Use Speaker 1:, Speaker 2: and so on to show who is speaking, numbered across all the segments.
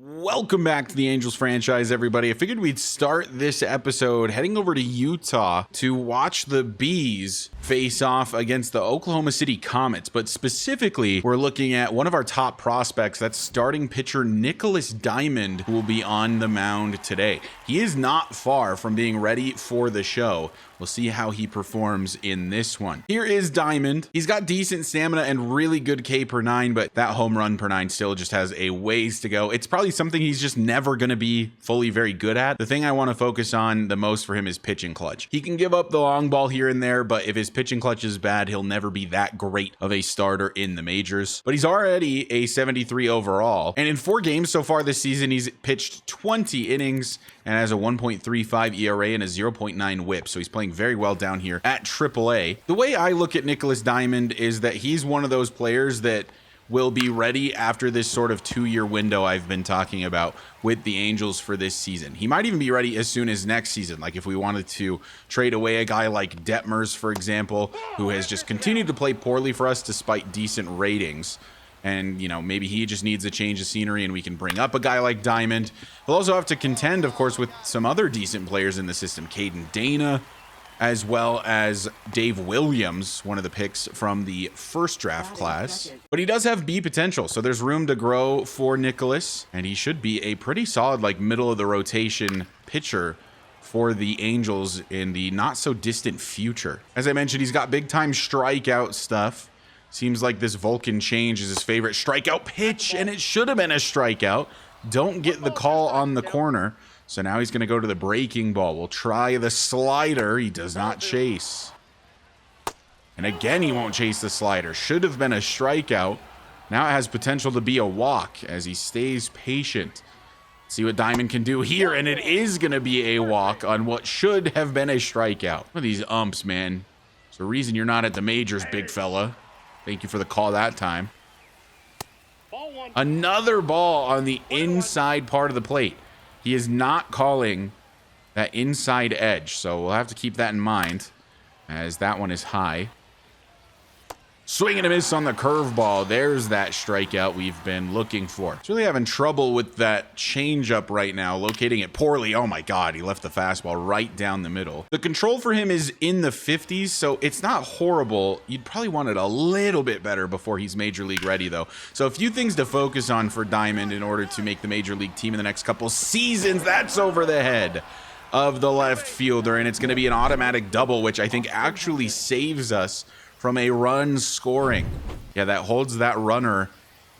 Speaker 1: Welcome back to the Angels franchise, everybody. I figured we'd start this episode heading over to Utah to watch the Bees face off against the Oklahoma City Comets. But specifically, we're looking at one of our top prospects. That's starting pitcher Nicholas Diamond, who will be on the mound today. He is not far from being ready for the show. We'll see how he performs in this one. Here is Diamond. He's got decent stamina and really good K per 9, but that home run per 9 still just has a ways to go. It's probably something he's just never going to be fully very good at. The thing I want to focus on the most for him is pitching clutch. He can give up the long ball here and there, but if his pitching clutch is bad, he'll never be that great of a starter in the majors. But he's already a 73 overall. And in 4 games so far this season, he's pitched 20 innings and has a 1.35 ERA and a 0.9 whip. So he's playing very well down here at AAA. The way I look at Nicholas Diamond is that he's one of those players that will be ready after this sort of 2-year window I've been talking about with the Angels for this season. He might even be ready as soon as next season. Like if we wanted to trade away a guy like Detmers, for example, who has just continued to play poorly for us despite decent ratings. And, you know, maybe he just needs a change of scenery and we can bring up a guy like Diamond. He'll also have to contend, of course, with some other decent players in the system. Caden Dana, as well as Dave Williams, one of the picks from the first draft class. But he does have B potential, so there's room to grow for Nicholas. And he should be a pretty solid, like, middle of the rotation pitcher for the Angels in the not so distant future. As I mentioned, he's got big time strikeout stuff. Seems like this Vulcan change is his favorite strikeout pitch, and it should have been a strikeout. Don't get the call on the corner. So now he's going to go to the breaking ball. We'll try the slider. He does not chase. And again, he won't chase the slider. Should have been a strikeout. Now it has potential to be a walk as he stays patient. See what Diamond can do here, and it is going to be a walk on what should have been a strikeout. Look at these umps, man. There's a reason you're not at the majors, big fella. Thank you for the call that time. Another ball on the inside part of the plate. He is not calling that inside edge, so we'll have to keep that in mind as that one is high. Swing and a miss on the curveball. There's that strikeout we've been looking for. He's really having trouble with that changeup right now, locating it poorly. Oh my God, he left the fastball right down the middle. The control for him is in the 50s, so it's not horrible. You'd probably want it a little bit better before he's major league ready, though. So a few things to focus on for Diamond in order to make the major league team in the next couple seasons. That's over the head of the left fielder, and it's going to be an automatic double, which I think actually saves us from a run scoring. Yeah, that holds that runner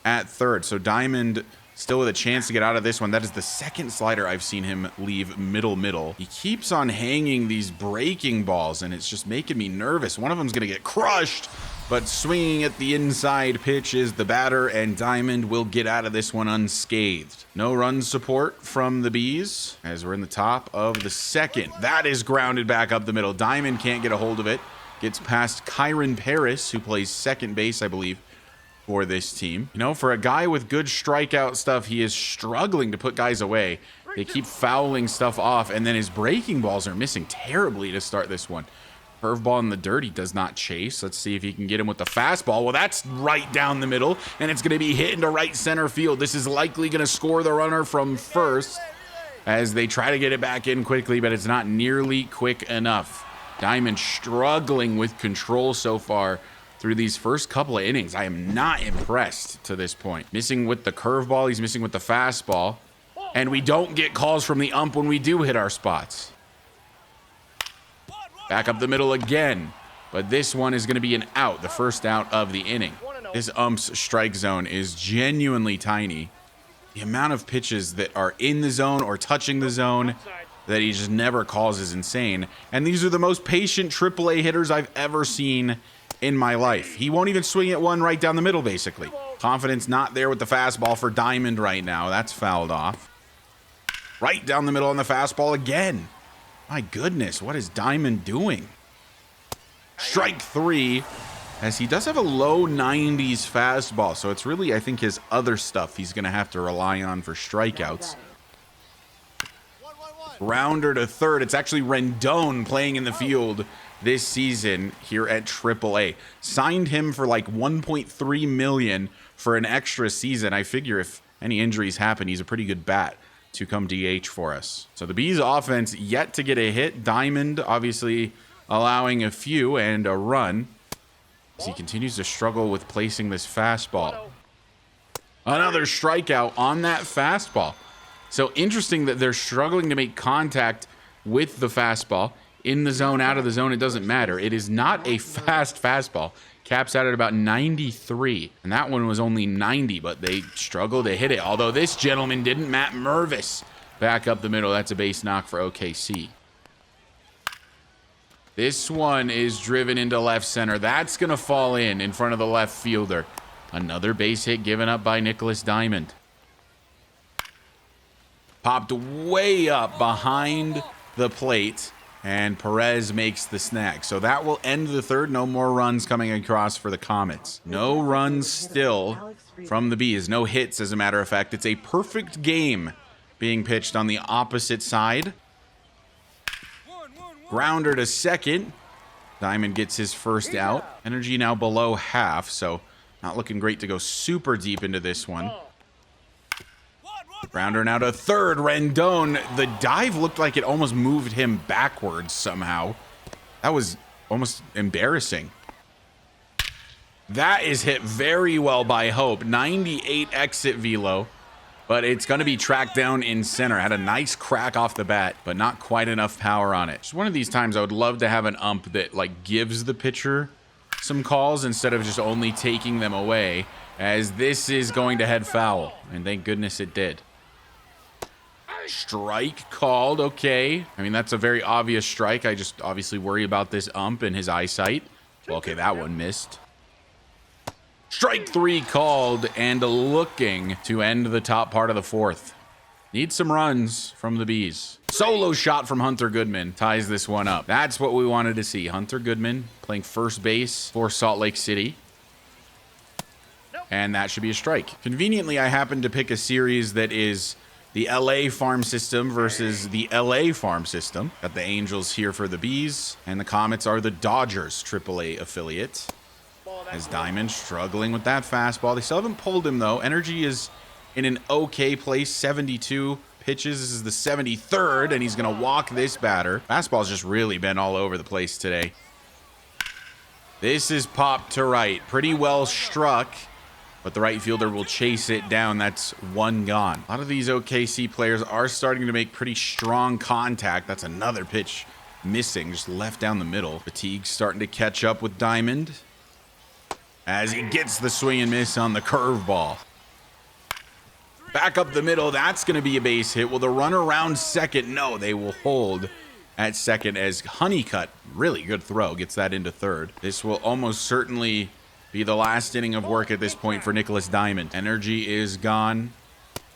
Speaker 1: at third. So Diamond still with a chance to get out of this one. That is the second slider I've seen him leave middle. He keeps on hanging these breaking balls, and it's just making me nervous. One of them's gonna get crushed, but swinging at the inside pitch is the batter, and Diamond will get out of this one unscathed. No run support from the Bees as we're in the top of the second. That is grounded back up the middle. Diamond can't get a hold of it. Gets past Kyron Paris, who plays second base, I believe, for this team. You know, for a guy with good strikeout stuff, he is struggling to put guys away. They keep fouling stuff off, and then his breaking balls are missing terribly to start this one. Curveball in the dirt, he does not chase. Let's see if he can get him with the fastball. Well, that's right down the middle, and it's going to be hit into right center field. This is likely going to score the runner from first as they try to get it back in quickly, but it's not nearly quick enough. Diamond struggling with control so far through these first couple of innings. I am not impressed to this point. Missing with the curveball, he's missing with the fastball. And we don't get calls from the ump when we do hit our spots. Back up the middle again. But this one is going to be an out, the first out of the inning. This ump's strike zone is genuinely tiny. The amount of pitches that are in the zone or touching the zone that he just never calls is insane. And these are the most patient AAA hitters I've ever seen in my life. He won't even swing at one right down the middle, basically. Confidence not there with the fastball for Diamond right now. That's fouled off. Right down the middle on the fastball again. My goodness, what is Diamond doing? Strike 3, as he does have a low 90s fastball. So it's really, I think, his other stuff he's going to have to rely on for strikeouts. Rounder to third. It's actually Rendon playing in the field this season here at AAA. Signed him for like $1.3 million for an extra season. I figure if any injuries happen, he's a pretty good bat to come DH for us. So the Bees offense yet to get a hit. Diamond obviously allowing a few and a run as he continues to struggle with placing this fastball. Another strikeout on that fastball. So interesting that they're struggling to make contact with the fastball. In the zone, out of the zone, it doesn't matter. It is not a fast fastball. Caps out at about 93. And that one was only 90, but they struggled to hit it. Although this gentleman didn't. Matt Mervis back up the middle. That's a base knock for OKC. This one is driven into left center. That's going to fall in front of the left fielder. Another base hit given up by Nicholas Diamond. Popped way up behind the plate, and Perez makes the snag. So that will end the third. No more runs coming across for the Comets. No runs still from the Bees. No hits, as a matter of fact. It's a perfect game being pitched on the opposite side. Grounder to second. Diamond gets his first out. Energy now below half, so not looking great to go super deep into this one. Grounder now to third. Rendon. The dive looked like it almost moved him backwards somehow. That was almost embarrassing. That is hit very well by Hope. 98 exit velo. But it's going to be tracked down in center. Had a nice crack off the bat, but not quite enough power on it. Just one of these times I would love to have an ump that like gives the pitcher some calls instead of just only taking them away, as this is going to head foul. And thank goodness it did. Strike called. Okay. I mean, that's a very obvious strike. I just obviously worry about this ump and his eyesight. Well, okay, that one missed. Strike three called, and looking to end the top part of the fourth. Need some runs from the Bees. Solo shot from Hunter Goodman ties this one up. That's what we wanted to see. Hunter Goodman playing first base for Salt Lake City. And that should be a strike. Conveniently, I happened to pick a series that is the LA farm system versus the LA farm system. Got the Angels here for the Bees, and the Comets are the Dodgers AAA affiliate. As Diamond struggling with that fastball. They still haven't pulled him, though. Energy is in an okay place. 72 pitches. This is the 73rd, and he's going to walk this batter. Fastball's just really been all over the place today. This is popped to right. Pretty well struck, but the right fielder will chase it down. That's one gone. A lot of these OKC players are starting to make pretty strong contact. That's another pitch missing, just left down the middle. Fatigue's starting to catch up with Diamond as he gets the swing and miss on the curveball. Back up the middle. That's going to be a base hit. Will the run around second? No, they will hold at second as Honeycutt, really good throw, gets that into third. This will almost certainly be the last inning of work at this point for Nicholas Diamond. Energy is gone.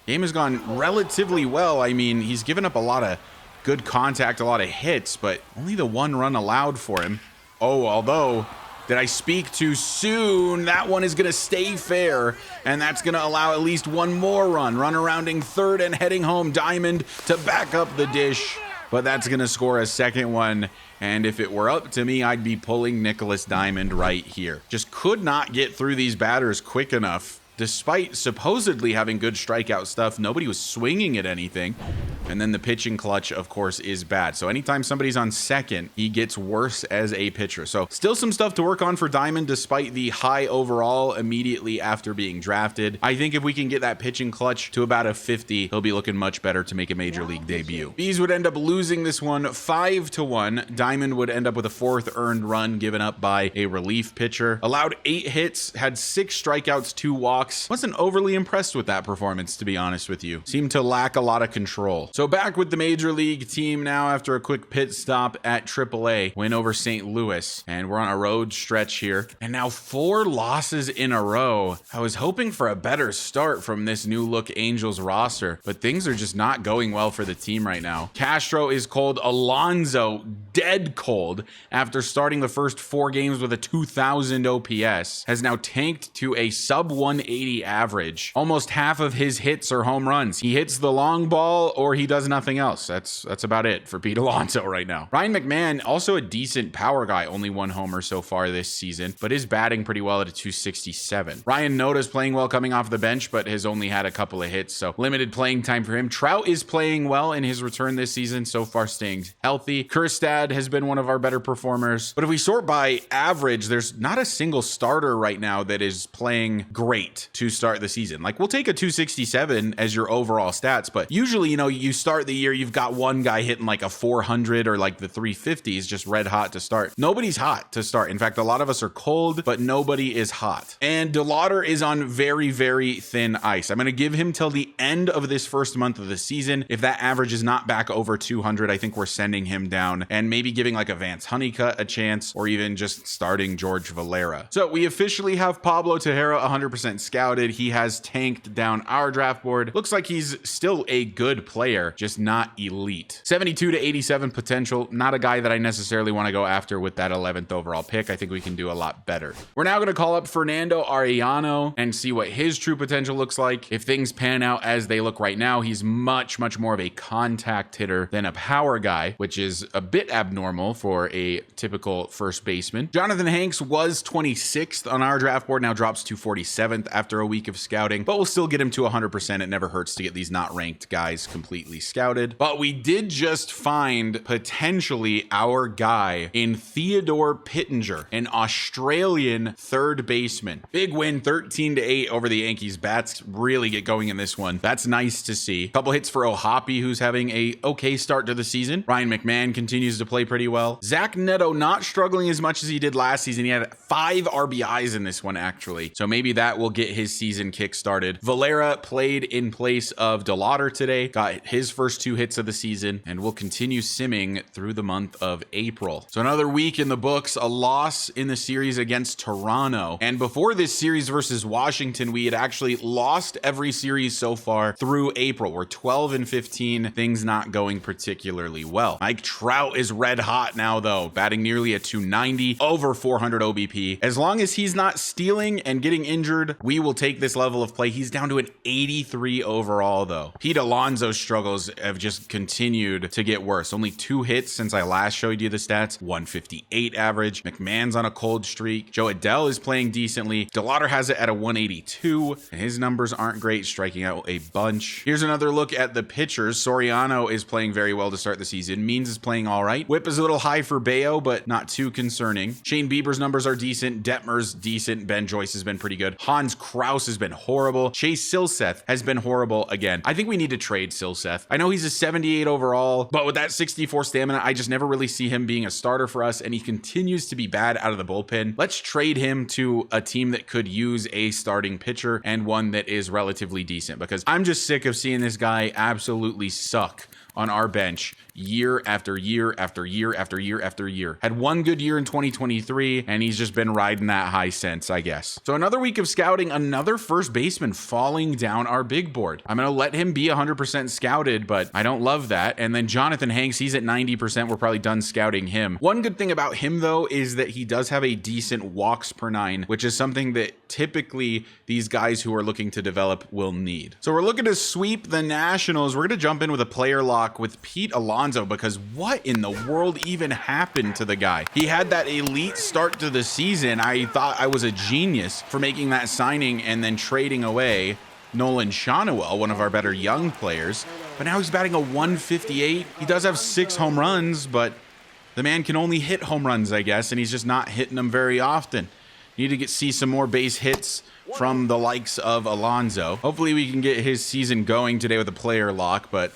Speaker 1: Game has gone relatively well. I mean, he's given up a lot of good contact, a lot of hits, but only the one run allowed for him. Oh, although, did I speak too soon? That one is going to stay fair, and that's going to allow at least one more run. Run arounding third and heading home. Diamond to back up the dish, but that's going to score a second one. And if it were up to me, I'd be pulling Nicholas Diamond right here. Just could not get through these batters quick enough. Despite supposedly having good strikeout stuff, nobody was swinging at anything. And then the pitching clutch, of course, is bad. So anytime somebody's on second, he gets worse as a pitcher. So still some stuff to work on for Diamond, despite the high overall immediately after being drafted. I think if we can get that pitching clutch to about a 50, he'll be looking much better to make a major league debut. Bees would end up losing this one 5-1. Diamond would end up with a fourth earned run given up by a relief pitcher. Allowed 8 hits, had 6 strikeouts, 2 walks. Wasn't overly impressed with that performance, to be honest with you. Seemed to lack a lot of control. So back with the major league team now after a quick pit stop at AAA. Win over St. Louis. And we're on a road stretch here. And now 4 losses in a row. I was hoping for a better start from this new look Angels roster, but things are just not going well for the team right now. Castro is cold. Alonso dead cold after starting the first 4 games with a 2,000 OPS. Has now tanked to a sub-180 average. Almost half of his hits are home runs. He hits the long ball or he he does nothing else. That's about it for Pete Alonso right now. Ryan McMahon, also a decent power guy, only 1 homer so far this season, but is batting pretty well at a 267. Ryan Noda's playing well coming off the bench, but has only had a couple of hits, so limited playing time for him. Trout is playing well in his return this season, so far staying healthy. Kjerstad has been one of our better performers, but if we sort by average, there's not a single starter right now that is playing great to start the season. Like, we'll take a 267 as your overall stats, but usually, you know, you start the year, you've got one guy hitting like a 400 or like the 350s, just red hot to start. Nobody's hot to start. In fact, a lot of us are cold, but nobody is hot. And DeLauder is on very, very thin ice. I'm going to give him till the end of this first month of the season. If that average is not back over 200, I think we're sending him down and maybe giving like a Vance Honeycutt a chance, or even just starting George Valera. So we officially have Pablo Tejera 100% scouted. He has tanked down our draft board. Looks like he's still a good player, just not elite. 72 to 87 potential. Not a guy that I necessarily want to go after with that 11th overall pick. I think we can do a lot better. We're now going to call up Fernando Arellano and see what his true potential looks like. If things pan out as they look right now, he's much more of a contact hitter than a power guy, which is a bit abnormal for a typical first baseman. Jonathan Hanks was 26th on our draft board, now drops to 47th after a week of scouting, but we'll still get him to 100%. It never hurts to get these not ranked guys completely scouted. But we did just find potentially our guy in Theodore Pittenger, an Australian third baseman. Big win, 13-8 over the Yankees. Bats really get going in this one. That's nice to see. Couple hits for O'Hoppe, who's having a okay start to the season. Ryan McMahon continues to play pretty well. Zach Neto not struggling as much as he did last season. He had 5 RBIs in this one, actually. So maybe that will get his season kick-started. Valera played in place of DeLauder today, got his first 2 hits of the season, and will continue simming through the month of April. So another week in the books, a loss in the series against Toronto. And before this series versus Washington, we had actually lost every series so far through April. We're 12-15, things not going particularly well. Mike Trout is red hot now, though, batting nearly a 290, over 400 OBP. As long as he's not stealing and getting injured, we will take this level of play. He's down to an 83 overall, though. Pete Alonso's struggles have just continued to get worse. Only 2 hits since I last showed you the stats, 158 average. McMahon's on a cold streak. Joe Adele is playing decently. DeLauder has it at a 182, and his numbers aren't great, striking out a bunch. Here's another look at the pitchers. Soriano is playing very well to start the season. Means is playing all right. Whip is a little high for Bayo, but not too concerning. Shane Bieber's numbers are decent. Detmer's decent. Ben Joyce has been pretty good. Hans Kraus has been horrible. Chase Silseth has been horrible again. I think we need to trade Silseth. I know he's a 78 overall, but with that 64 stamina, I just never really see him being a starter for us, and he continues to be bad out of the bullpen. Let's trade him to a team that could use a starting pitcher and one that is relatively decent, because I'm just sick of seeing this guy absolutely suck on our bench year after year after year after year after year. Had one good year in 2023, and he's just been riding that high since, I guess. So another week of scouting, another first baseman falling down our big board. I'm going to let him be 100% scouted, but I don't love that. And then Jonathan Hanks, he's at 90%. We're probably done scouting him. One good thing about him, though, is that he does have a decent walks per 9, which is something that typically these guys who are looking to develop will need. So we're looking to sweep the Nationals. We're going to jump in with a player lock with Pete Alonso, because what in the world even happened to the guy? He had that elite start to the season. I thought I was a genius for making that signing and then trading away Nolan Shawnuel, one of our better young players. But now he's batting a 158. He does have 6 home runs, but the man can only hit home runs, I guess, and he's just not hitting them very often. Need to see some more base hits from the likes of Alonso. Hopefully we can get his season going today with a player lock, but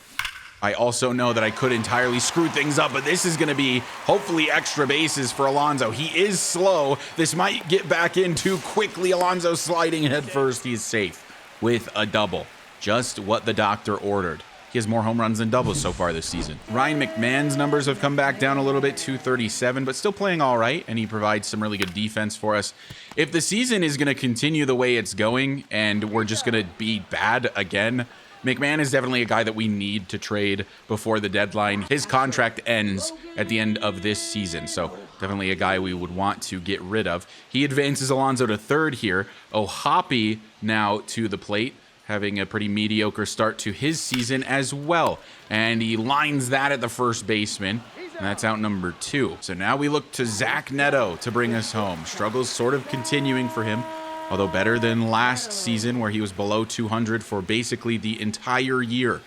Speaker 1: I also know that I could entirely screw things up, but this is going to be hopefully extra bases for Alonso. He is slow. This might get back in too quickly. Alonso sliding head first. He's safe with a double. Just what the doctor ordered. He has more home runs than doubles so far this season. Ryan McMahon's numbers have come back down a little bit, 237, but still playing all right, and he provides some really good defense for us. If the season is going to continue the way it's going and we're just going to be bad again, McMahon is definitely a guy that we need to trade before the deadline. His contract ends at the end of this season, so definitely a guy we would want to get rid of. He advances Alonso to third here. O'Hoppe now to the plate having a pretty mediocre start to his season as well. And he lines that at the first baseman. And that's out number 2. So now we look to Zach Neto to bring us home. Struggles sort of continuing for him, although better than last season where he was below 200 for basically the entire year.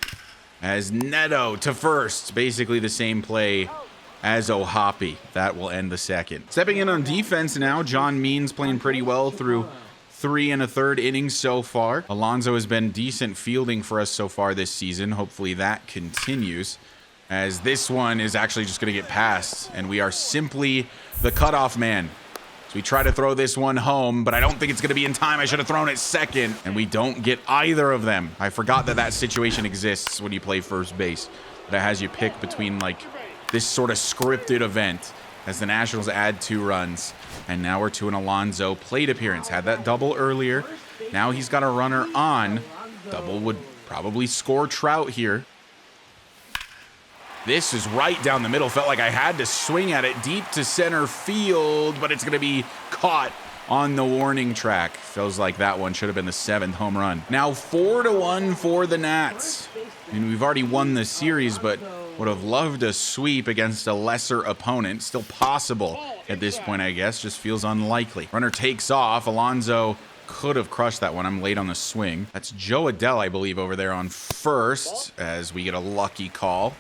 Speaker 1: As Neto to first, basically the same play as O'Hoppe. That will end the second. Stepping in on defense now, John Means playing pretty well through 3 1/3 innings so far. Alonso has been decent fielding for us so far this season. Hopefully that continues, as this one is actually just going to get passed, and we are simply the cutoff man. So we try to throw this one home, but I don't think it's going to be in time. I should have thrown it second, and we don't get either of them. I forgot that that situation exists when you play first base. That has you pick between like this sort of scripted event, as the Nationals add 2 runs. And now we're to an Alonso plate appearance. Had that double earlier. Now he's got a runner on. Double would probably score Trout here. This is right down the middle. Felt like I had to swing at it deep to center field, but it's going to be caught on the warning track. Feels like that one should have been the 7th home run. Now 4-1 for the Nats. I mean, we've already won the series, but would have loved a sweep against a lesser opponent. Still possible at this point, I guess. Just feels unlikely. Runner takes off. Alonso could have crushed that one. I'm late on the swing. That's Joe Adele, I believe, over there on first, as we get a lucky call.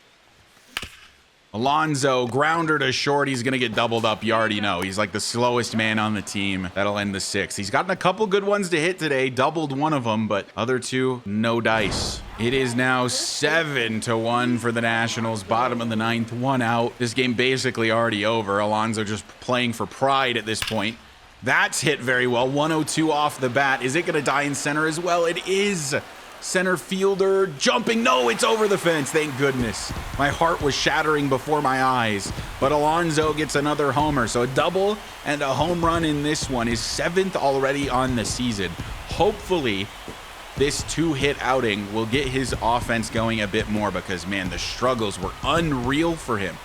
Speaker 1: Alonso, grounder to short. He's going to get doubled up. You already know. He's like the slowest man on the team. That'll end the 6th. He's gotten a couple good ones to hit today. Doubled one of them, but other 2, no dice. It is now 7-1 for the Nationals. Bottom of the 9th, 1 out. This game basically already over. Alonso just playing for pride at this point. That's hit very well. 102 off the bat. Is it going to die in center as well? It is. Center fielder jumping. No, it's over the fence. Thank goodness. My heart was shattering before my eyes. But Alonso gets another homer. So a double and a home run in this one. Is 7th already on the season. Hopefully, this 2-hit outing will get his offense going a bit more, because, man, the struggles were unreal for him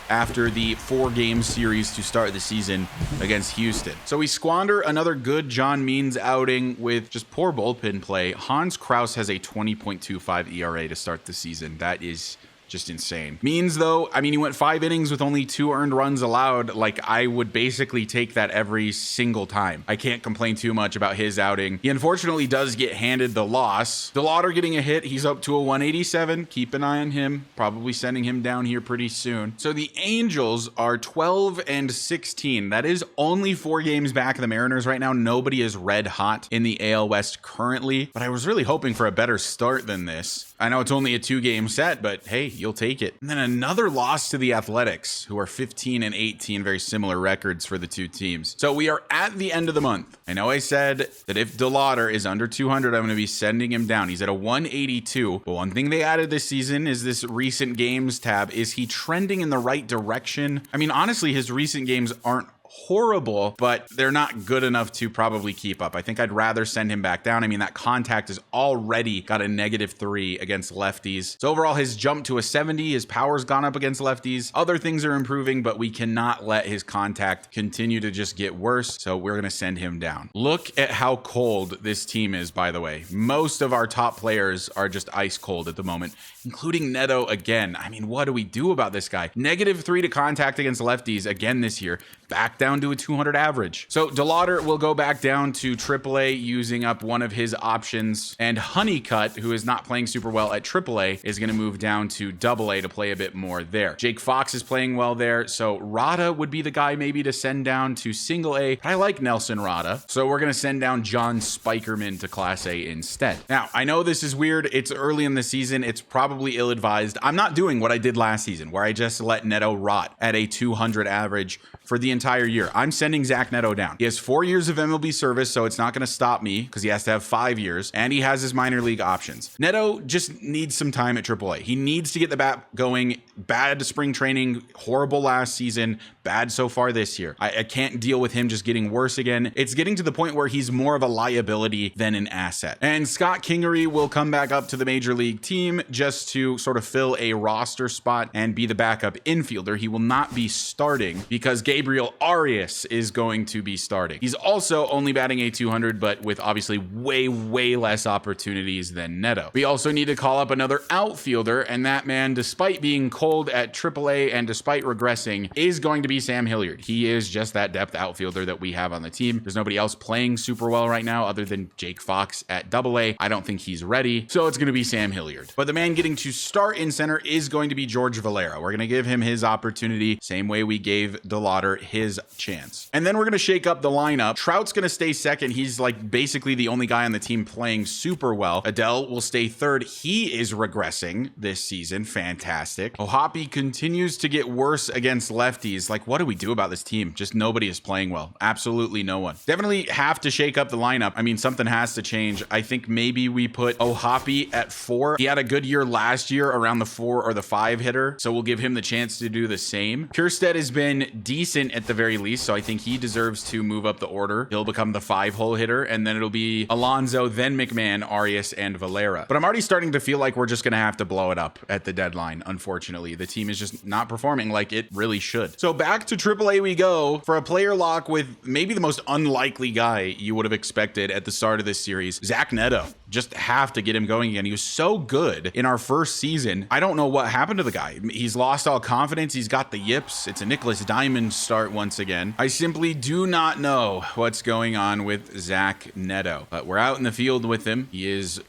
Speaker 1: after the 4-game series to start the season against Houston. So we squander another good John Means outing with just poor bullpen play. Hans Kraus has a 20.25 ERA to start the season. That is just insane. Means, though, I mean, he went 5 innings with only 2 earned runs allowed. Like, I would basically take that every single time. I can't complain too much about his outing. He unfortunately does get handed the loss. DeLauder getting a hit. He's up to a 187. Keep an eye on him. Probably sending him down here pretty soon. So the Angels are 12-16. That is only 4 games back of the Mariners right now. Nobody is red hot in the AL West currently, but I was really hoping for a better start than this. I know it's only a 2-game set, but hey, you'll take it. And then another loss to the Athletics, who are 15-18, very similar records for the 2 teams. So we are at the end of the month. I know I said that if DeLauder is under 200, I'm going to be sending him down. He's at a 182. But one thing they added this season is this recent games tab. Is he trending in the right direction? I mean, honestly, his recent games aren't horrible, but they're not good enough to probably keep up. I think I'd rather send him back down. I mean, that contact has already got a -3 against lefties. So overall, his jump to a 70, his power's gone up against lefties. Other things are improving, but we cannot let his contact continue to just get worse. So we're going to send him down. Look at how cold this team is, by the way. Most of our top players are just ice cold at the moment, including Neto again. I mean, what do we do about this guy? -3 to contact against lefties again this year. Back down to a 200 average. So DeLauder will go back down to AAA, using up one of his options. And Honeycutt, who is not playing super well at AAA, is going to move down to AA to play a bit more there. Jake Fox is playing well there. So Rada would be the guy maybe to send down to A. I like Nelson Rada. So we're going to send down John Spikerman to Class A instead. Now, I know this is weird. It's early in the season. It's probably ill-advised. I'm not doing what I did last season, where I just let Neto rot at a 200 average for the entire year. I'm sending Zach Neto down. He has 4 years of MLB service, so it's not going to stop me, because he has to have 5 years, and he has his minor league options. Neto just needs some time at AAA. He needs to get the bat going. Bad spring training, horrible last season, bad so far this year. I can't deal with him just getting worse again. It's getting to the point where he's more of a liability than an asset. And Scott Kingery will come back up to the major league team just to sort of fill a roster spot and be the backup infielder. He will not be starting, because Gabriel Arias is going to be starting. He's also only batting a 200, but with obviously way less opportunities than Neto. We also need to call up another outfielder, and that man, despite being cold at AAA and despite regressing, is going to be Sam Hilliard. He is just that depth outfielder that we have on the team. There's nobody else playing super well right now other than Jake Fox at AA. I don't think he's ready, so it's going to be Sam Hilliard. But the man getting to start in center is going to be George Valera. We're going to give him his opportunity, same way we gave DeLauder his chance. And then we're going to shake up the lineup. Trout's going to stay second. He's like basically the only guy on the team playing super well. Adele will stay third. He is regressing this season. Fantastic. Ohapi continues to get worse against lefties. Like, what do we do about this team? Just nobody is playing well. Absolutely no one. Definitely have to shake up the lineup. I mean, something has to change. I think maybe we put Ohapi at 4. He had a good year last year around the 4 or the 5 hitter, so we'll give him the chance to do the same. Kjerstad has been decent at the very least, so I think he deserves to move up the order. He'll become the 5-hole hitter, and then it'll be Alonso, then McMahon, Arias, and Valera. But I'm already starting to feel like we're just going to have to blow it up at the deadline, unfortunately. The team is just not performing like it really should. So back to AAA we go for a player lock with maybe the most unlikely guy you would have expected at the start of this series, Zach Neto. Just have to get him going again. He was so good in our first season. I don't know what happened to the guy. He's lost all confidence. He's got the yips. It's a Nicholas Diamond start once again. I simply do not know what's going on with Zach Neto, but we're out in the field with him. He is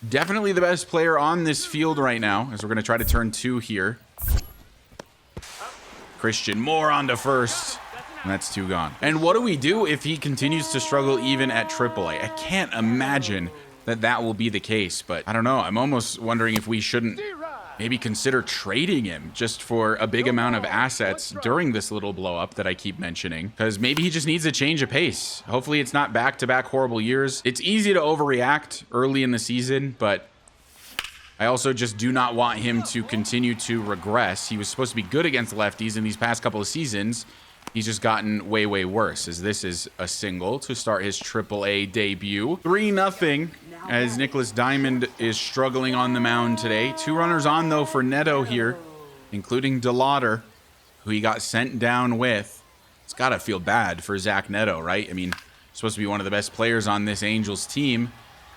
Speaker 1: definitely the best player on this field right now, as we're going to try to turn 2 here. Christian Moore on to first. And that's 2 gone. And what do we do if he continues to struggle even at AAA? I can't imagine that will be the case, but I don't know. I'm almost wondering if we shouldn't maybe consider trading him just for a big amount of assets during this little blow up that I keep mentioning, because maybe he just needs a change of pace. Hopefully it's not back-to-back horrible years. It's easy to overreact early in the season, but I also just do not want him to continue to regress. He was supposed to be good against lefties in these past couple of seasons. He's just gotten way worse, as this is a single to start his AAA debut. 3-0 as Nicholas Diamond is struggling on the mound today. 2 runners on, though, for Neto here, including DeLauder, who he got sent down with. It's got to feel bad for Zach Neto, right? I mean, supposed to be one of the best players on this Angels team,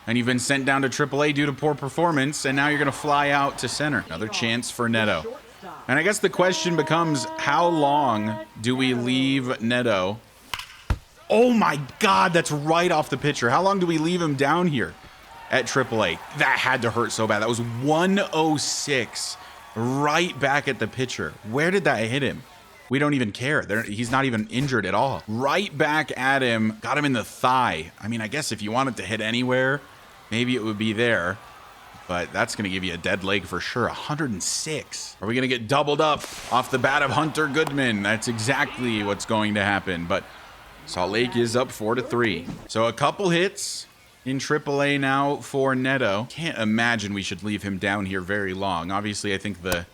Speaker 1: and you've been sent down to AAA due to poor performance, and now you're going to fly out to center. Another chance for Neto. And I guess the question becomes, how long do we leave Neto? Oh my God, that's right off the pitcher. How long do we leave him down here at AAA? That had to hurt so bad. That was 106 right back at the pitcher. Where did that hit him? We don't even care. He's not even injured at all. Right back at him, got him in the thigh. I mean, I guess if you wanted to hit anywhere, maybe it would be there. But that's going to give you a dead leg for sure. 106. Are we going to get doubled up off the bat of Hunter Goodman? That's exactly what's going to happen. But Salt Lake is up 4-3. So a couple hits in AAA now for Neto. Can't imagine we should leave him down here very long. Obviously, I think the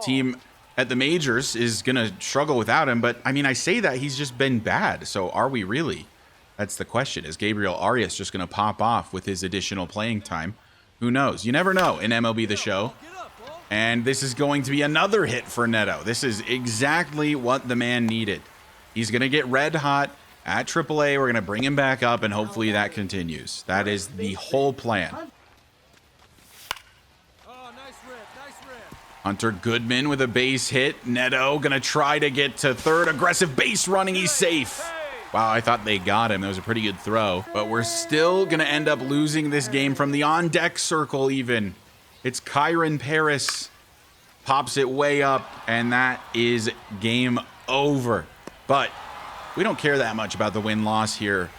Speaker 1: team at the majors is going to struggle without him. But I mean, I say that he's just been bad. So are we really? That's the question. Is Gabriel Arias just going to pop off with his additional playing time? Who knows? You never know in MLB The Show. And this is going to be another hit for Neto. This is exactly what the man needed. He's going to get red hot at AAA. We're going to bring him back up, and hopefully that continues. That is the whole plan. Hunter Goodman with a base hit. Neto going to try to get to third. Aggressive base running. He's safe. Wow, I thought they got him. That was a pretty good throw. But we're still going to end up losing this game from the on-deck circle even. It's Kyron Paris. Pops it way up, and that is game over. But we don't care that much about the win-loss here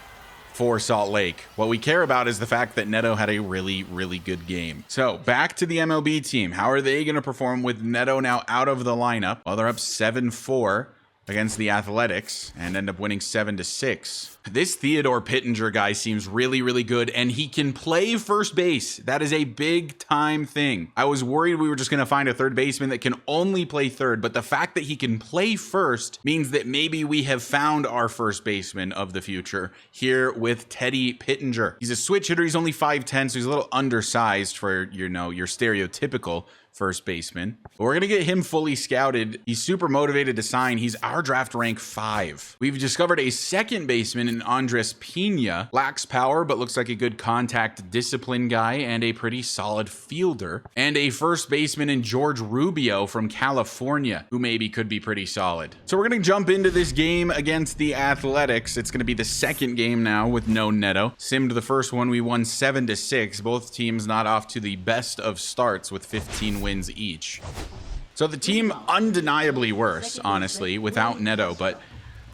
Speaker 1: for Salt Lake. What we care about is the fact that Neto had a really good game. So back to the MLB team. How are they going to perform with Neto now out of the lineup? Well, they're up 7-4. Against the Athletics and end up winning 7-6. This Theodore Pittenger guy seems really good, and he can play first base. That is a big time thing. I was worried we were just going to find a third baseman that can only play third, but the fact that he can play first means that maybe we have found our first baseman of the future here with Teddy Pittenger. He's a switch hitter. He's only 5'10", so he's a little undersized for, you know, your stereotypical first baseman. But we're going to get him fully scouted. He's super motivated to sign. He's our star draft rank 5. We've discovered a second baseman in Andres Pena. Lacks power, but looks like a good contact discipline guy and a pretty solid fielder. And a first baseman in George Rubio from California, who maybe could be pretty solid. So we're going to jump into this game against the Athletics. It's going to be the second game now with no Neto. Simmed the first one, we won 7-6. Both teams not off to the best of starts with 15 wins each. So the team undeniably worse, honestly, without Neto, but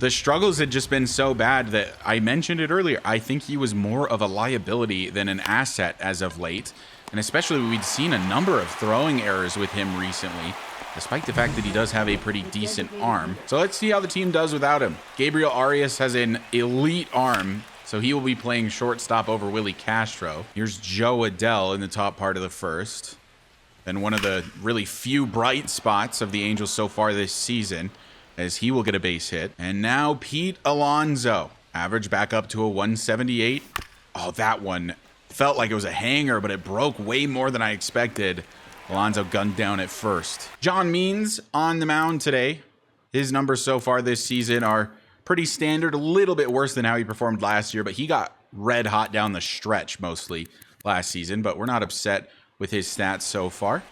Speaker 1: the struggles had just been so bad that I mentioned it earlier. I think he was more of a liability than an asset as of late. And especially we'd seen a number of throwing errors with him recently, despite the fact that he does have a pretty decent arm. So let's see how the team does without him. Gabriel Arias has an elite arm, so he will be playing shortstop over Willie Castro. Here's Joe Adell in the top part of the first. Then one of the really few bright spots of the Angels so far this season, as he will get a base hit. And now Pete Alonso, average back up to a 178. Oh, that one felt like it was a hanger, but it broke way more than I expected. Alonso gunned down at first. John Means on the mound today. His numbers so far this season are pretty standard, a little bit worse than how he performed last year, but he got red hot down the stretch mostly last season, but we're not upset with his stats so far.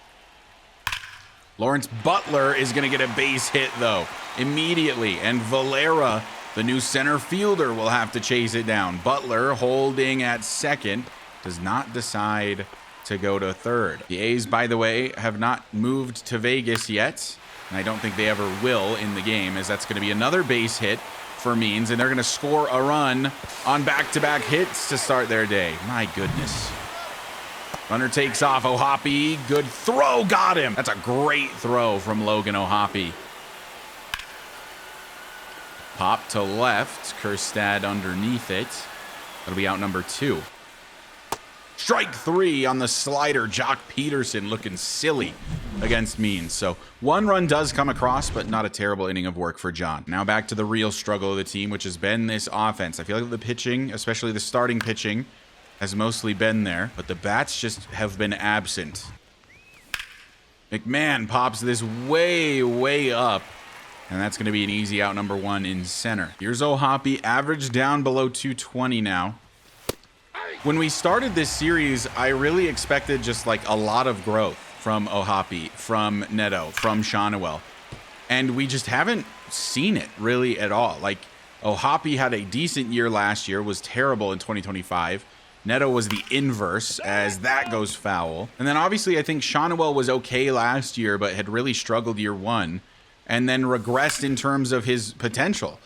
Speaker 1: Lawrence Butler is going to get a base hit, though, immediately. And Valera, the new center fielder, will have to chase it down. Butler, holding at second, does not decide to go to third. The A's, by the way, have not moved to Vegas yet, and I don't think they ever will in the game, as that's going to be another base hit for Means, and they're going to score a run on back-to-back hits to start their day. My goodness. Runner takes off. Ohapi, good throw, got him. That's a great throw from Logan Ohapi. Pop to left, Kjerstad underneath it. That'll be out number 2. Strike 3 on the slider. Jock Peterson looking silly against Means. So one run does come across, but not a terrible inning of work for John. Now back to the real struggle of the team, which has been this offense. I feel like the pitching, especially the starting pitching, has mostly been there, but the bats just have been absent. McMahon pops this way up, and that's going to be an easy out number 1 in center. Here's Ohapi, average down below 220 now. When we started this series, I really expected just like a lot of growth from Ohapi, from Neto, from Shawnuel, and we just haven't seen it really at all. Like, Ohapi had a decent year last year, was terrible in 2025. Neto was the inverse, as that goes foul. And then obviously I think Shawnuel was okay last year, but had really struggled year 1, and then regressed in terms of his potential.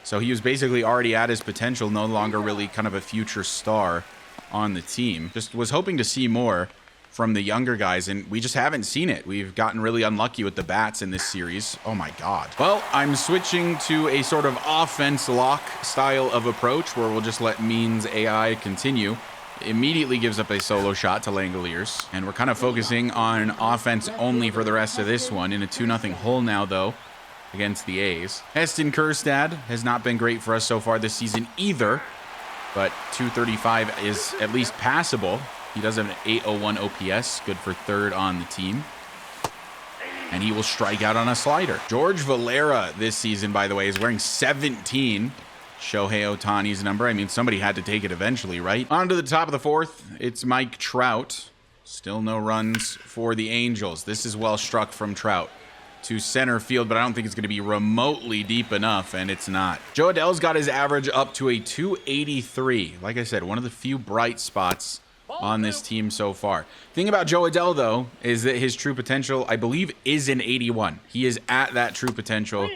Speaker 1: So he was basically already at his potential, no longer really kind of a future star on the team. Just was hoping to see more from the younger guys, and we just haven't seen it. We've gotten really unlucky with the bats in this series. Oh my God. Well, I'm switching to a sort of offense lock style of approach where we'll just let Means AI continue. Immediately gives up a solo shot to Langoliers, and we're kind of focusing on offense only for the rest of this one. In a 2-0 hole now, though, against the A's. Heston Kjerstad has not been great for us so far this season either, but 235 is at least passable. He does have an 801 OPS, good for 3rd on the team. And he will strike out on a slider. George Valera this season, by the way, is wearing 17. Shohei Ohtani's number. I mean, somebody had to take it eventually, right? On to the top of the 4th. It's Mike Trout. Still no runs for the Angels. This is well struck from Trout to center field, but I don't think it's going to be remotely deep enough, and it's not. Joe Adell's got his average up to a 283. Like I said, one of the few bright spots on this team so far. Thing about Joe Adell, though, is that his true potential, I believe, is an 81. He is at that true potential.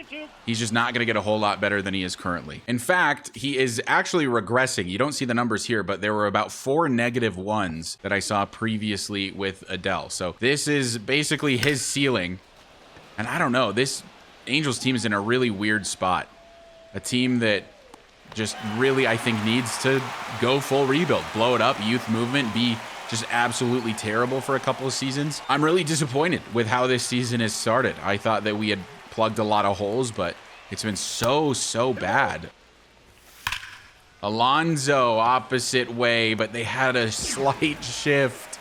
Speaker 1: He's just not going to get a whole lot better than he is currently. In fact, he is actually regressing. You don't see the numbers here, but there were about 4 -1s that I saw previously with Adell. So this is basically his ceiling. And I don't know, this Angels team is in a really weird spot. A team that just really, I think, needs to go full rebuild, blow it up, youth movement, be just absolutely terrible for a couple of seasons. I'm really disappointed with how this season has started. I thought that we had plugged a lot of holes, but it's been so bad. Alonso opposite way, but they had a slight shift,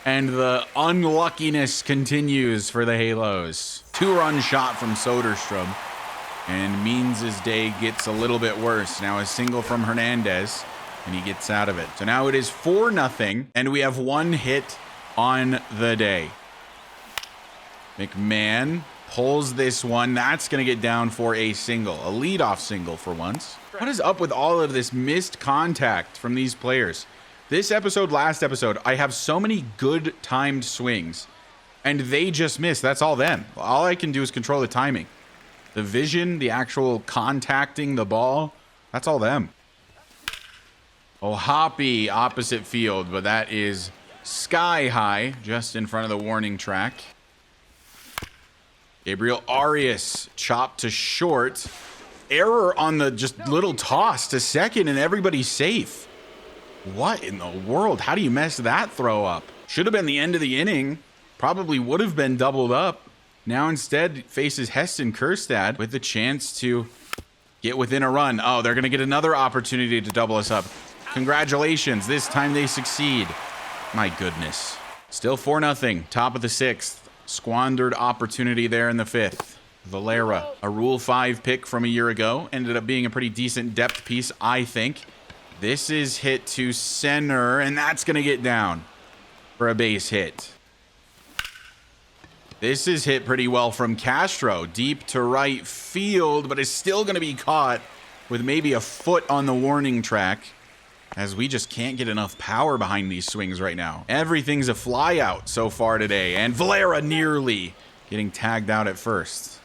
Speaker 1: and the unluckiness continues for the Halos. 2-run shot from Soderstrom. And Means' day gets a little bit worse. Now a single from Hernandez, and he gets out of it. So now it is 4-0, and we have 1 hit on the day. McMahon pulls this one. That's going to get down for a single, a leadoff single for once. What is up with all of this missed contact from these players? This episode, last episode, I have so many good timed swings, and they just miss. That's all them. All I can do is control the timing. The vision, the actual contacting the ball, that's all them. Oh, Hoppy, opposite field, but that is sky high, just in front of the warning track. Gabriel Arias chopped to short. Error on the just little toss to second, and everybody's safe. What in the world? How do you mess that throw up? Should have been the end of the inning. Probably would have been doubled up. Now instead faces Heston Kjerstad with the chance to get within a run. Oh, they're going to get another opportunity to double us up. Congratulations. This time they succeed. My goodness. Still 4-0. Top of the 6th. Squandered opportunity there in the 5th. Valera, a Rule 5 pick from a year ago. Ended up being a pretty decent depth piece, I think. This is hit to center, and that's going to get down for a base hit. This is hit pretty well from Castro. Deep to right field, but is still going to be caught with maybe a foot on the warning track, as we just can't get enough power behind these swings right now. Everything's a fly out so far today, and Valera nearly getting tagged out at first.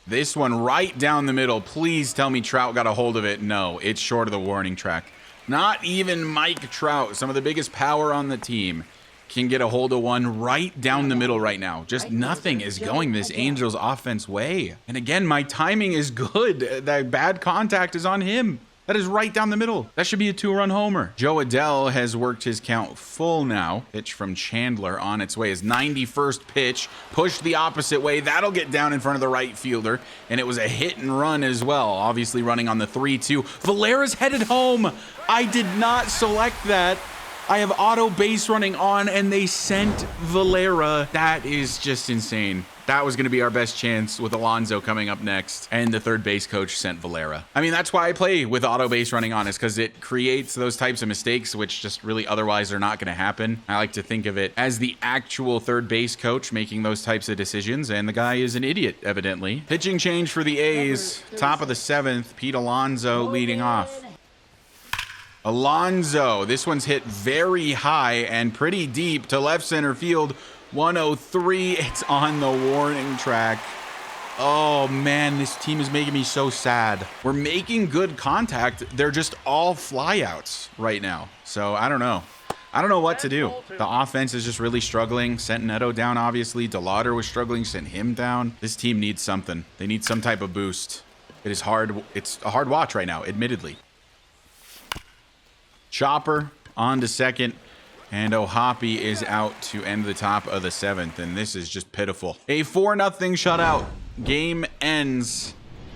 Speaker 1: This one right down the middle. Please tell me Trout got a hold of it. No, it's short of the warning track. Not even Mike Trout, some of the biggest power on the team, can get a hold of one right down the middle right now. Just nothing is going this Angels offense way. And again, my timing is good. That bad contact is on him. That is right down the middle. That should be a 2-run homer. Joe Adell has worked his count full now. Pitch from Chandler on its way. His 91st pitch pushed the opposite way. That'll get down in front of the right fielder. And it was a hit and run as well. Obviously running on the 3-2. Valera's headed home. I did not select that. I have auto base running on, and they sent Valera. That is just insane. That was going to be our best chance with Alonso coming up next, and the third base coach sent Valera. I mean, that's why I play with auto base running on, is because it creates those types of mistakes, which just really otherwise are not going to happen. I like to think of it as the actual third base coach making those types of decisions, and the guy is an idiot, evidently. Pitching change for the A's, top of the 7th, Pete Alonso leading off. Alonso, this one's hit very high and pretty deep to left center field. 103, it's on the warning track. Oh man, this team is making me so sad. We're making good contact. They're just all flyouts right now. So I don't know. I don't know what to do. The offense is just really struggling. Sent Neto down, obviously. DeLauder was struggling, sent him down. This team needs something. They need some type of boost. It is hard. It's a hard watch right now, admittedly. Chopper on to second, and O'Hoppy is out to end the top of the 7th, and this is just pitiful. A 4-0 shutout. Game ends.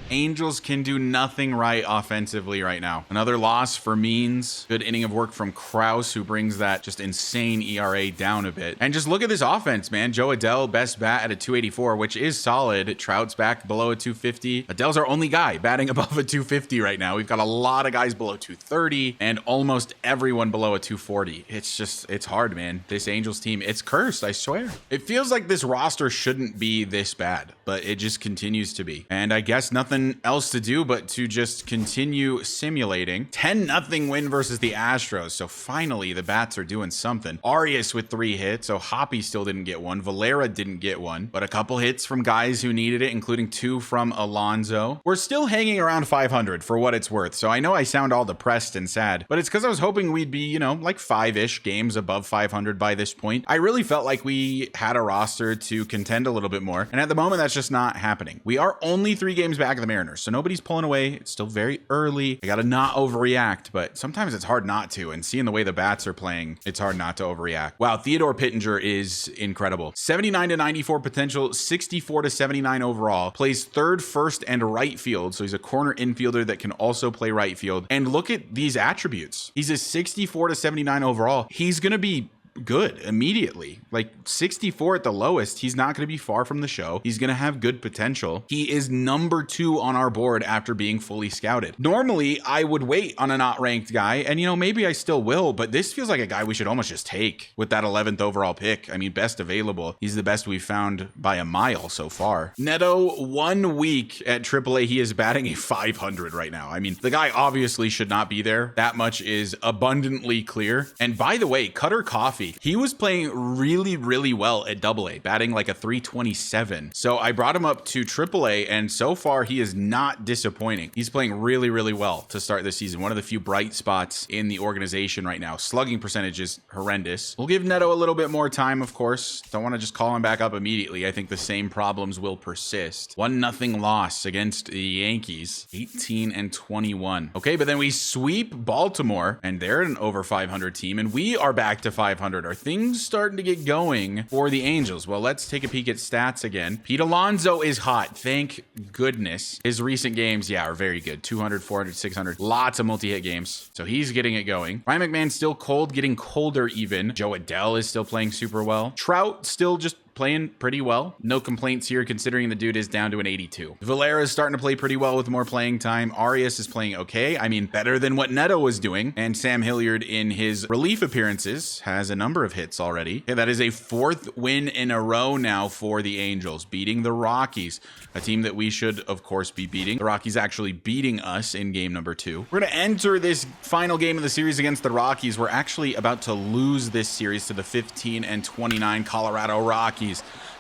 Speaker 1: Angels can do nothing right offensively right now. Another loss for Means. Good inning of work from Kraus, who brings that just insane ERA down a bit. And just look at this offense, man. Joe Adell, best bat at a 284, which is solid. Trout's back below a 250. Adell's our only guy batting above a 250 right now. We've got a lot of guys below 230 and almost everyone below a 240. It's hard, man. This Angels team, it's cursed, I swear. It feels like this roster shouldn't be this bad, but it just continues to be. And I guess nothing else to do but to just continue simulating. 10-0 win versus the Astros. So finally the bats are doing something. Arias with 3 hits. So Hoppy still didn't get one. Valera didn't get one, but a couple hits from guys who needed it, including 2 from Alonso. We're still hanging around 500 for what it's worth. So I know I sound all depressed and sad, but it's because I was hoping we'd be, you know, like 5-ish games above 500 by this point. I really felt like we had a roster to contend a little bit more. And at the moment, that's just not happening. We are only 3 games back of the Mariners, so nobody's pulling away. It's still very early. I gotta not overreact, but sometimes it's hard not to, and seeing the way the bats are playing, it's hard not to overreact. Wow, Theodore Pittenger is incredible. 79-94 potential, 64-79 overall. Plays third, first, and right field, so he's a corner infielder that can also play right field. And look at these attributes. He's a 64-79 overall. He's gonna be good immediately. Like 64 at the lowest. He's not going to be far from the show. He's going to have good potential. He is number 2 on our board after being fully scouted. Normally, I would wait on a not ranked guy, and maybe I still will, but this feels like a guy we should almost just take with that 11th overall pick. I mean, best available. He's the best we've found by a mile so far. Neto, 1 week at AAA, he is batting a 500 right now. I mean, the guy obviously should not be there. That much is abundantly clear. And by the way, Cutter Coffee, he was playing really, really well at AA, batting like a 327. So I brought him up to AAA, and so far he is not disappointing. He's playing really, really well to start this season. One of the few bright spots in the organization right now. Slugging percentage is horrendous. We'll give Neto a little bit more time, of course. Don't want to just call him back up immediately. I think the same problems will persist. 1-0 loss against the Yankees, 18-21. Okay, but then we sweep Baltimore, and they're an over 500 team, and we are back to 500. Are things starting to get going for the Angels? Well, let's take a peek at stats again. Pete Alonso is hot. Thank goodness. His recent games, yeah, are very good. 200, 400, 600. Lots of multi-hit games. So he's getting it going. Ryan McMahon's still cold, getting colder even. Joe Adele is still playing super well. Trout still just playing pretty well. No complaints here considering the dude is down to an 82. Valera is starting to play pretty well with more playing time. Arias is playing okay. I mean, better than what Neto was doing. And Sam Hilliard in his relief appearances has a number of hits already. Okay, that is a 4th win in a row now for the Angels, beating the Rockies, a team that we should, of course, be beating. The Rockies actually beating us in game number 2. We're going to enter this final game of the series against the Rockies. We're actually about to lose this series to the 15-29 Colorado Rockies.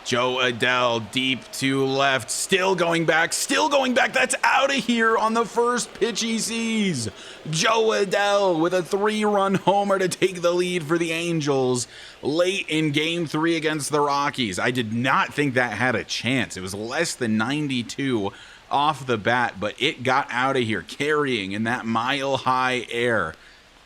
Speaker 1: Joe Adele deep to left, still going back. That's out of here on the first pitch he sees. Joe Adele with a 3-run homer to take the lead for the Angels late in game 3 against the Rockies. I did not think that had a chance. It was less than 92 off the bat, but it got out of here carrying in that mile-high air,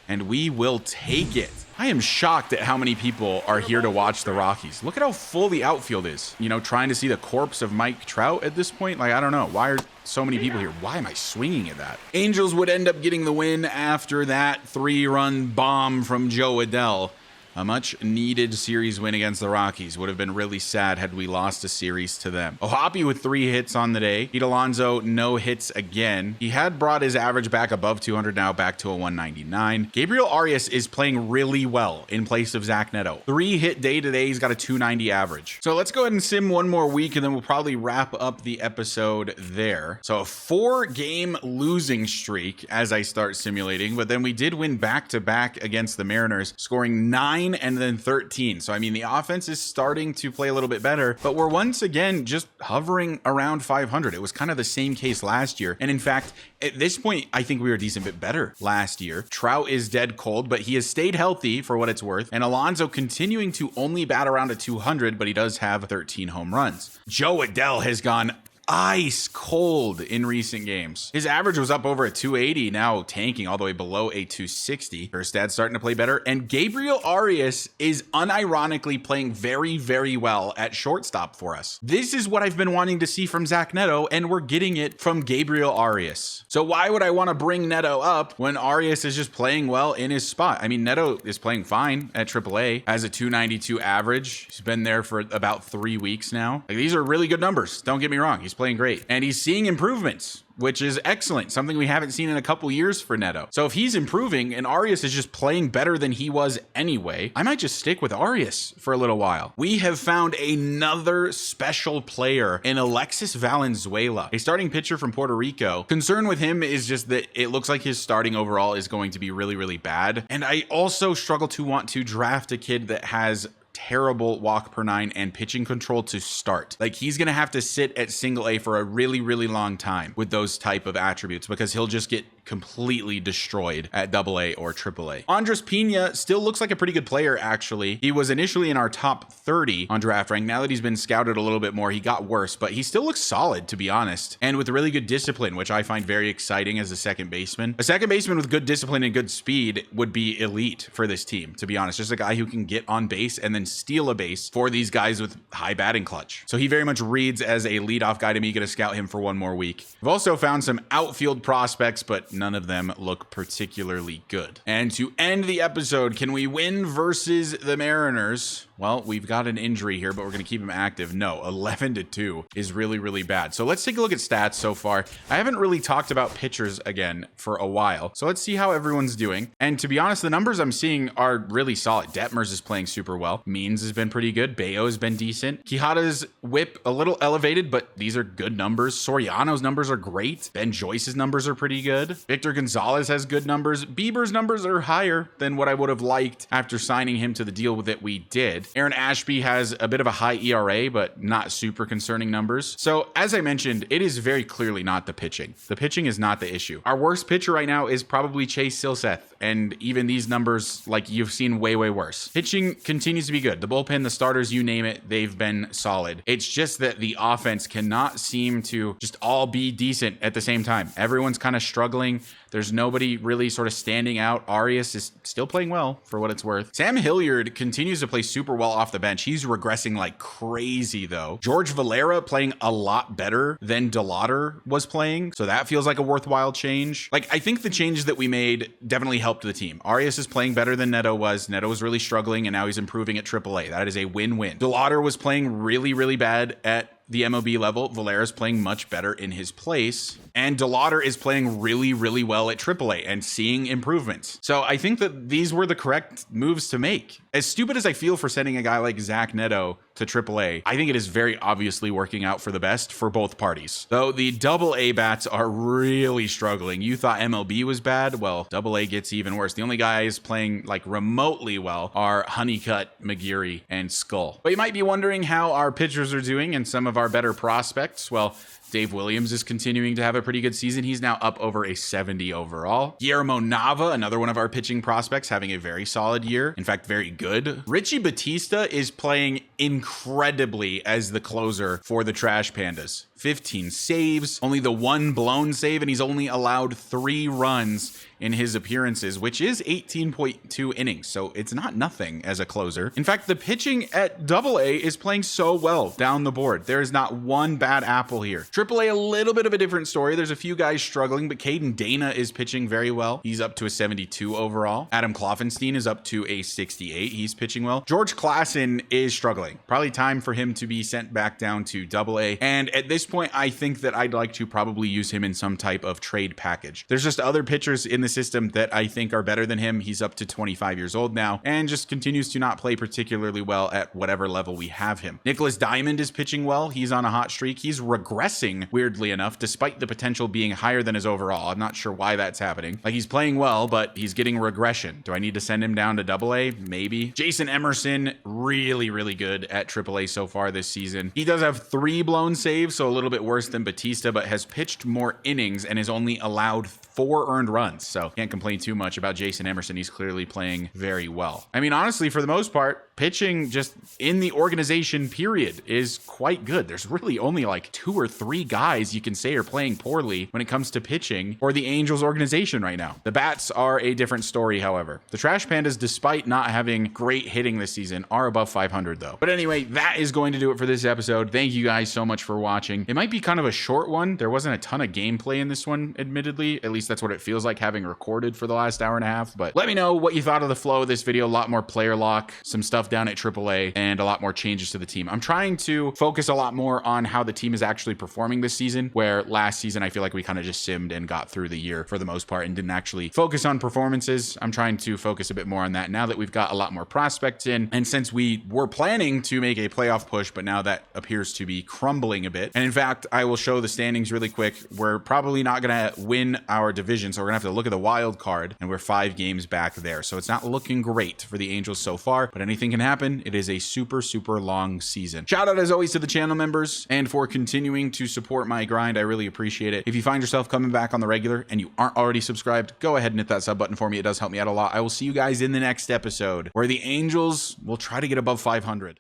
Speaker 1: and we will take it. I am shocked at how many people are here to watch the Rockies. Look at how full the outfield is. Trying to see the corpse of Mike Trout at this point. Like, I don't know. Why are so many people here? Why am I swinging at that? Angels would end up getting the win after that 3-run bomb from Joe Adele. A much needed series win against the Rockies. Would have been really sad had we lost a series to them. Ohapi with 3 hits on the day. Pete Alonso, no hits again. He had brought his average back above 200, now back to a 199. Gabriel Arias is playing really well in place of Zach Neto. 3-hit day today. He's got a 290 average. So let's go ahead and sim one more week, and then we'll probably wrap up the episode there. So a 4-game losing streak as I start simulating, but then we did win back-to-back against the Mariners, scoring 9 and then 13. So, I mean, the offense is starting to play a little bit better, but we're once again just hovering around 500. It was kind of the same case last year. And in fact, at this point, I think we were a decent bit better last year. Trout is dead cold, but he has stayed healthy for what it's worth. And Alonso continuing to only bat around a 200, but he does have 13 home runs. Joe Adele has gone ice cold in recent games. His average was up over a 280, now tanking all the way below a 260. Erstad's starting to play better, and Gabriel Arias is unironically playing very, very well at shortstop for us. This is what I've been wanting to see from Zach Neto, and we're getting it from Gabriel Arias. So why would I want to bring Neto up when Arias is just playing well in his spot? I mean, Neto is playing fine at AAA, has a 292 average. He's been there for about 3 weeks now. Like, these are really good numbers. Don't get me wrong. He's playing great, and he's seeing improvements, which is excellent, something we haven't seen in a couple years for Neto. So if he's improving and Arias is just playing better than he was anyway, I might just stick with Arias for a little while. We have found another special player in Alexis Valenzuela, a starting pitcher from Puerto Rico. Concern with him is just that it looks like his starting overall is going to be really, really bad. And I also struggle to want to draft a kid that has terrible walk per 9 and pitching control to start. Like, he's gonna have to sit at single A for a really, really long time with those type of attributes, because he'll just get completely destroyed at AA or AAA. Andres Pena still looks like a pretty good player, actually. He was initially in our top 30 on draft rank. Now that he's been scouted a little bit more, he got worse, but he still looks solid, to be honest, and with really good discipline, which I find very exciting as a second baseman. A second baseman with good discipline and good speed would be elite for this team, to be honest. Just a guy who can get on base and then steal a base for these guys with high batting clutch. So he very much reads as a leadoff guy to me. Gonna scout him for one more week. I've also found some outfield prospects, but but none of them look particularly good. And to end the episode, can we win versus the Mariners? Well, we've got an injury here, but we're going to keep him active. No, 11-2 is really, really bad. So let's take a look at stats so far. I haven't really talked about pitchers again for a while. So let's see how everyone's doing. And to be honest, the numbers I'm seeing are really solid. Detmers is playing super well. Means has been pretty good. Bayo has been decent. Quijada's whip a little elevated, but these are good numbers. Soriano's numbers are great. Ben Joyce's numbers are pretty good. Victor Gonzalez has good numbers. Bieber's numbers are higher than what I would have liked after signing him to the deal that we did. Aaron Ashby has a bit of a high ERA, but not super concerning numbers. So as I mentioned, it is very clearly not the pitching. The pitching is not the issue. Our worst pitcher right now is probably Chase Silseth. And even these numbers, like you've seen way, way worse. Pitching continues to be good. The bullpen, the starters, you name it, they've been solid. It's just that the offense cannot seem to just all be decent at the same time. Everyone's kind of struggling. There's nobody really sort of standing out. Arias is still playing well for what it's worth. Sam Hilliard continues to play super well off the bench. He's regressing like crazy though. George Valera playing a lot better than DeLauder was playing. So that feels like a worthwhile change. Like I think the changes that we made definitely helped the team. Arias is playing better than Neto was. Neto was really struggling and now he's improving at AAA. That is a win-win. DeLauder was playing really, really bad at the MLB level. Valera's playing much better in his place. And DeLauder is playing really, really well at AAA and seeing improvements. So I think that these were the correct moves to make. As stupid as I feel for sending a guy like Zach Neto to AAA, I think it is very obviously working out for the best for both parties. Though the AA bats are really struggling. You thought MLB was bad? Well, AA gets even worse. The only guys playing like remotely well are Honeycutt, McGeary, and Skull. But you might be wondering how our pitchers are doing and some of our better prospects. Well, Dave Williams is continuing to have a pretty good season. He's now up over a 70 overall. Guillermo Nava, another one of our pitching prospects, having a very solid year. In fact, very good. Richie Batista is playing incredibly as the closer for the Trash Pandas. 15 saves, only the one blown save, and he's only allowed 3 runs in his appearances, which is 18.2 innings. So it's not nothing as a closer. In fact, the pitching at AA is playing so well down the board. There is not one bad apple here. AAA, a little bit of a different story. There's a few guys struggling, but Caden Dana is pitching very well. He's up to a 72 overall. Adam Kloffenstein is up to a 68. He's pitching well. George Klassen is struggling. Probably time for him to be sent back down to AA. And at this point, I think that I'd like to probably use him in some type of trade package. There's just other pitchers in the system that I think are better than him. He's up to 25 years old now and just continues to not play particularly well at whatever level we have him. Nicholas Diamond is pitching well. He's on a hot streak. He's regressing, weirdly enough, despite the potential being higher than his overall. I'm not sure why that's happening. Like, he's playing well, but he's getting regression. Do I need to send him down to AA? Maybe. Jason Emerson, really, really good at AAA so far this season. He does have 3 blown saves, so a little bit worse than Batista, but has pitched more innings and has only allowed 4 earned runs. So can't complain too much about Jason Emerson. He's clearly playing very well. I mean, honestly, for the most part, pitching just in the organization period is quite good. There's really only like 2 or 3 guys you can say are playing poorly when it comes to pitching for the Angels organization right now. The bats are a different story, however. The Trash Pandas, despite not having great hitting this season, are above 500 though. But anyway, that is going to do it for this episode. Thank you guys so much for watching. It might be kind of a short one. There wasn't a ton of gameplay in this one, admittedly. At least that's what it feels like having recorded for the last hour and a half. But let me know what you thought of the flow of this video. A lot more player lock, some stuff down at AAA, and a lot more changes to the team. I'm trying to focus a lot more on how the team is actually performing this season, where last season I feel like we kind of just simmed and got through the year for the most part and didn't actually focus on performances. I'm trying to focus a bit more on that now that we've got a lot more prospects in. And since we were planning to make a playoff push, but now that appears to be crumbling a bit. And in fact, I will show the standings really quick. We're probably not going to win our division, so we're going to have to look at the wild card, and we're 5 games back there. So it's not looking great for the Angels so far, but anything can happen. It is a super, super long season. Shout out as always to the channel members and for continuing to support my grind. I really appreciate it. If you find yourself coming back on the regular and you aren't already subscribed, go ahead and hit that sub button for me. It does help me out a lot. I will see you guys in the next episode where the Angels will try to get above 500.